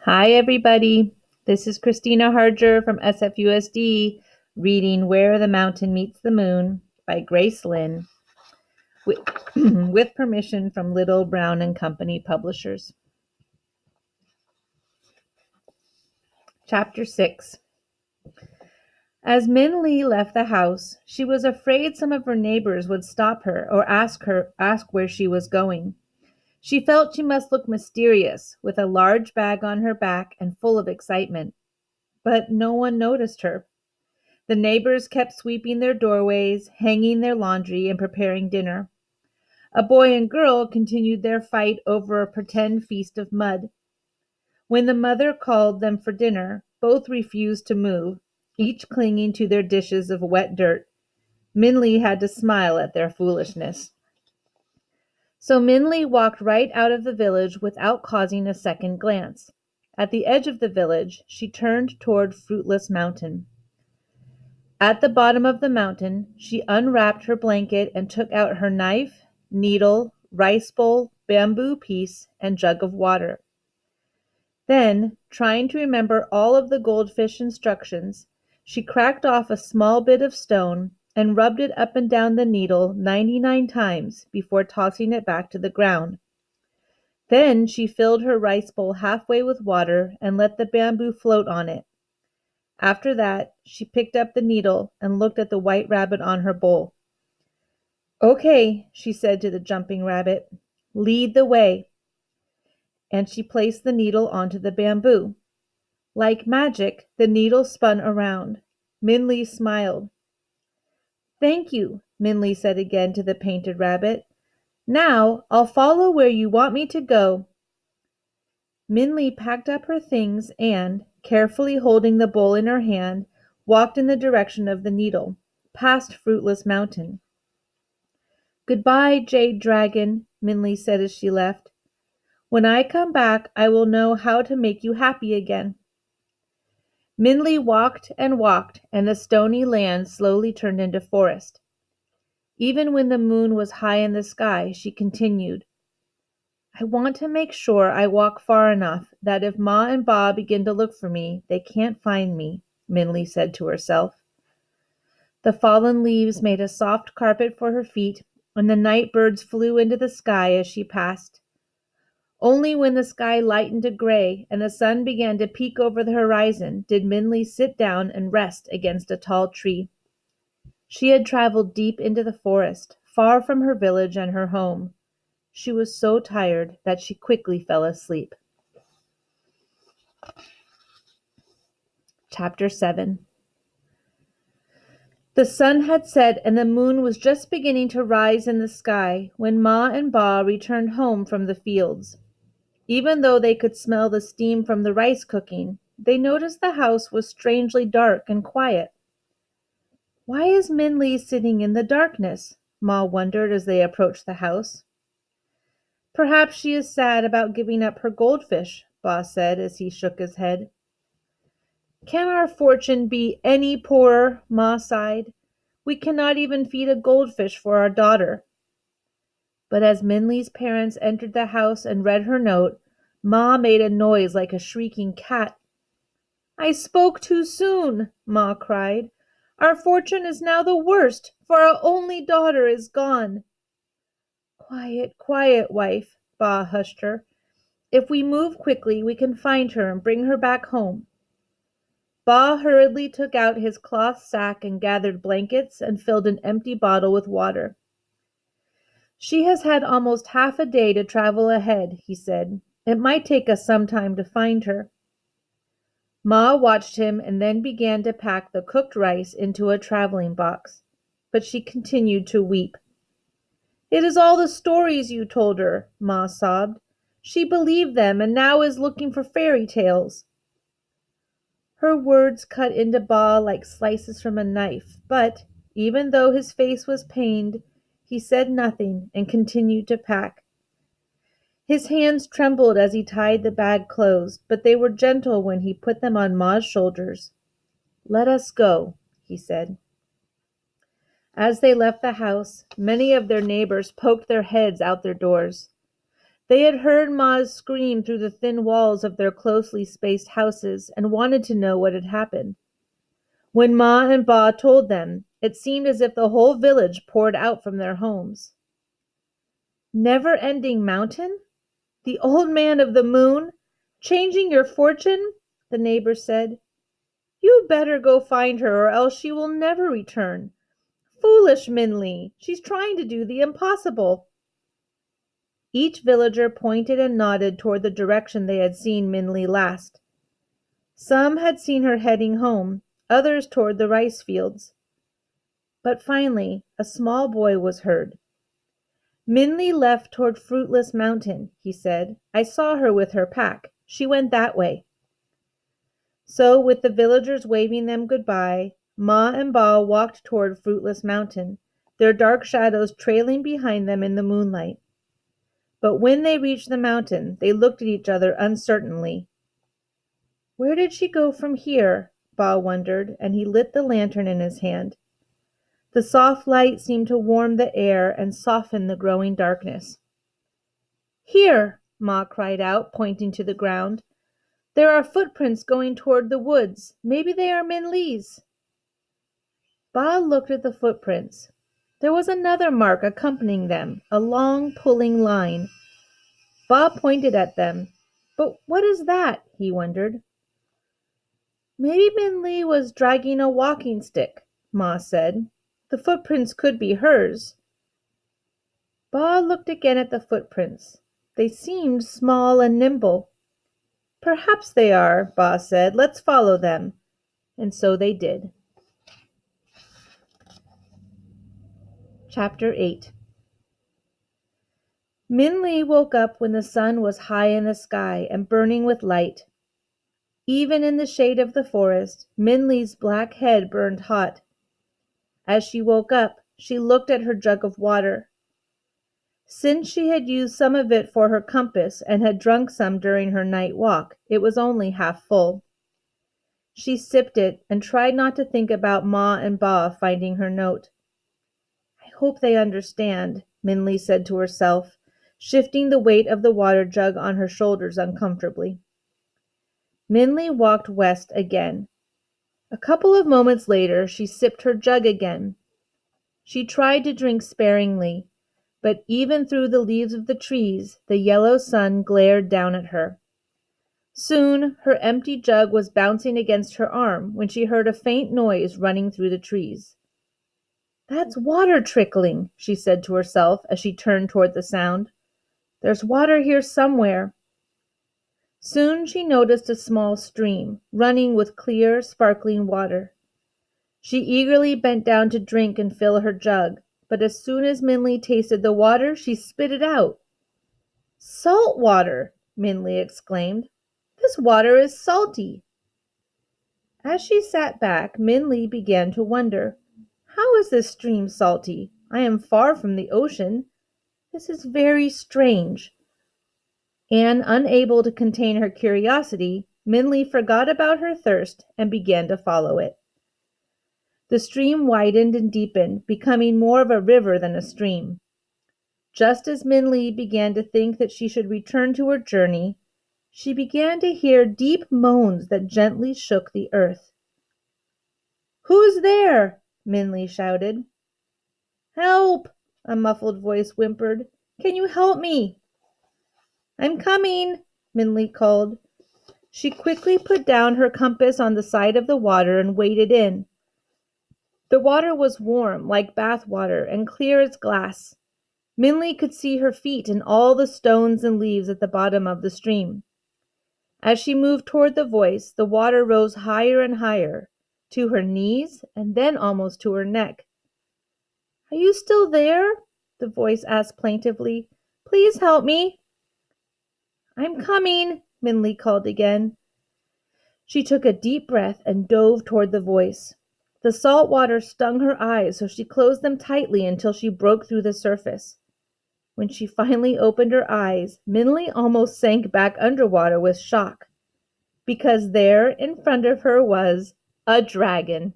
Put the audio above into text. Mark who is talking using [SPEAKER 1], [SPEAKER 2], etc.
[SPEAKER 1] Hi, everybody. This is Christina Harger from SFUSD reading Where the Mountain Meets the Moon by Grace Lynn with, with permission from Little Brown and Company Publishers. Chapter 6. As Min Lee left the house, she was afraid some of her neighbors would stop her or ask where she was going. She felt she must look mysterious, with a large bag on her back and full of excitement. But no one noticed her. The neighbors kept sweeping their doorways, hanging their laundry, and preparing dinner. A boy and girl continued their fight over a pretend feast of mud. When the mother called them for dinner, both refused to move, each clinging to their dishes of wet dirt. Minley had to smile at their foolishness. So Minley walked right out of the village without causing a second glance. At the edge of the village, she turned toward Fruitless Mountain. At the bottom of the mountain, she unwrapped her blanket and took out her knife, needle, rice bowl, bamboo piece, and jug of water. Then, trying to remember all of the goldfish instructions, she cracked off a small bit of stone and rubbed it up and down the needle 99 times before tossing it back to the ground. Then she filled her rice bowl halfway with water and let the bamboo float on it. After that, she picked up the needle and looked at the white rabbit on her bowl. "Okay," she said to the jumping rabbit, "lead the way." And she placed the needle onto the bamboo. Like magic, the needle spun around. Minley smiled. "Thank you," Minley said again to the painted rabbit. "Now I'll follow where you want me to go." Minley packed up her things and, carefully holding the bowl in her hand, walked in the direction of the needle, past Fruitless Mountain. "Goodbye, Jade Dragon," Minley said as she left. "When I come back, I will know how to make you happy again." Minley walked, and the stony land slowly turned into forest. Even when the moon was high in the sky, she continued, "I want to make sure I walk far enough that if Ma and Ba begin to look for me, they can't find me," Minley said to herself. The fallen leaves made a soft carpet for her feet, and the night birds flew into the sky as she passed. Only when the sky lightened to gray and the sun began to peek over the horizon did Minley sit down and rest against a tall tree. She had traveled deep into the forest, far from her village and her home. She was so tired that she quickly fell asleep. Chapter 7. The sun had set and the moon was just beginning to rise in the sky when Ma and Ba returned home from the fields. Even though they could smell the steam from the rice cooking, they noticed the house was strangely dark and quiet. "Why is Minley sitting in the darkness?" Ma wondered as they approached the house. "Perhaps she is sad about giving up her goldfish," Ba said as he shook his head. "Can our fortune be any poorer?" Ma sighed. "We cannot even feed a goldfish for our daughter." But as Minley's parents entered the house and read her note, Ma made a noise like a shrieking cat. "I spoke too soon," Ma cried. "Our fortune is now the worst, for our only daughter is gone." "Quiet, quiet, wife," Ba hushed her. "If we move quickly, we can find her and bring her back home." Ba hurriedly took out his cloth sack and gathered blankets and filled an empty bottle with water. "She has had almost half a day to travel ahead," he said. "It might take us some time to find her." Ma watched him and then began to pack the cooked rice into a traveling box. But she continued to weep. "It is all the stories you told her," Ma sobbed. "She believed them and now is looking for fairy tales." Her words cut into Ba like slices from a knife, but, even though his face was pained, he said nothing and continued to pack. His hands trembled as he tied the bag closed, but they were gentle when he put them on Ma's shoulders. "Let us go," he said. As they left the house, many of their neighbors poked their heads out their doors. They had heard Ma's scream through the thin walls of their closely spaced houses and wanted to know what had happened. When Ma and Ba told them, it seemed as if the whole village poured out from their homes. Never-ending mountain? The old man of the moon? Changing your fortune? The neighbor said. You better go find her or else she will never return. Foolish Minli, she's trying to do the impossible. Each villager pointed and nodded toward the direction they had seen Minli last. Some had seen her heading home, others toward the rice fields. But finally, a small boy was heard. Minli left toward Fruitless Mountain, he said. I saw her with her pack. She went that way. So, with the villagers waving them goodbye, Ma and Ba walked toward Fruitless Mountain, their dark shadows trailing behind them in the moonlight. But when they reached the mountain, they looked at each other uncertainly. Where did she go from here? Ba wondered, and he lit the lantern in his hand. The soft light seemed to warm the air and soften the growing darkness. Here, Ma cried out, pointing to the ground. There are footprints going toward the woods. Maybe they are Minli's. Ba looked at the footprints. There was another mark accompanying them, a long pulling line. Ba pointed at them. But what is that? He wondered. Maybe Minli was dragging a walking stick, Ma said. The footprints could be hers. Ba looked again at the footprints. They seemed small and nimble. Perhaps they are, Ba said. Let's follow them. And so they did. Chapter 8. Minli woke up when the sun was high in the sky and burning with light. Even in the shade of the forest, Minli's black head burned hot. As she woke up, she looked at her jug of water. Since she had used some of it for her compass and had drunk some during her night walk, it was only half full. She sipped it and tried not to think about Ma and Ba finding her note. I hope they understand, Minli said to herself, shifting the weight of the water jug on her shoulders uncomfortably. Minli walked west again. A couple of moments later, she sipped her jug again. She tried to drink sparingly, but even through the leaves of the trees, the yellow sun glared down at her. Soon, her empty jug was bouncing against her arm when she heard a faint noise running through the trees. That's water trickling, she said to herself as she turned toward the sound. There's water here somewhere. Soon she noticed a small stream, running with clear, sparkling water. She eagerly bent down to drink and fill her jug, but as soon as Minli tasted the water, she spit it out. Salt water, Minli exclaimed. This water is salty. As she sat back, Minli began to wonder, how is this stream salty? I am far from the ocean. This is very strange. And unable to contain her curiosity, Minli forgot about her thirst and began to follow it. The stream widened and deepened, becoming more of a river than a stream. Just as Minli began to think that she should return to her journey, she began to hear deep moans that gently shook the earth. Who's there? Minli shouted. Help! A muffled voice whimpered. Can you help me? I'm coming, Minli called. She quickly put down her compass on the side of the water and waded in. The water was warm, like bath water, and clear as glass. Minli could see her feet in all the stones and leaves at the bottom of the stream. As she moved toward the voice, the water rose higher and higher, to her knees and then almost to her neck. Are you still there? The voice asked plaintively. Please help me. I'm coming, Minli called again. She took a deep breath and dove toward the voice. The salt water stung her eyes, so she closed them tightly until she broke through the surface. When she finally opened her eyes, Minli almost sank back underwater with shock, because there in front of her was a dragon.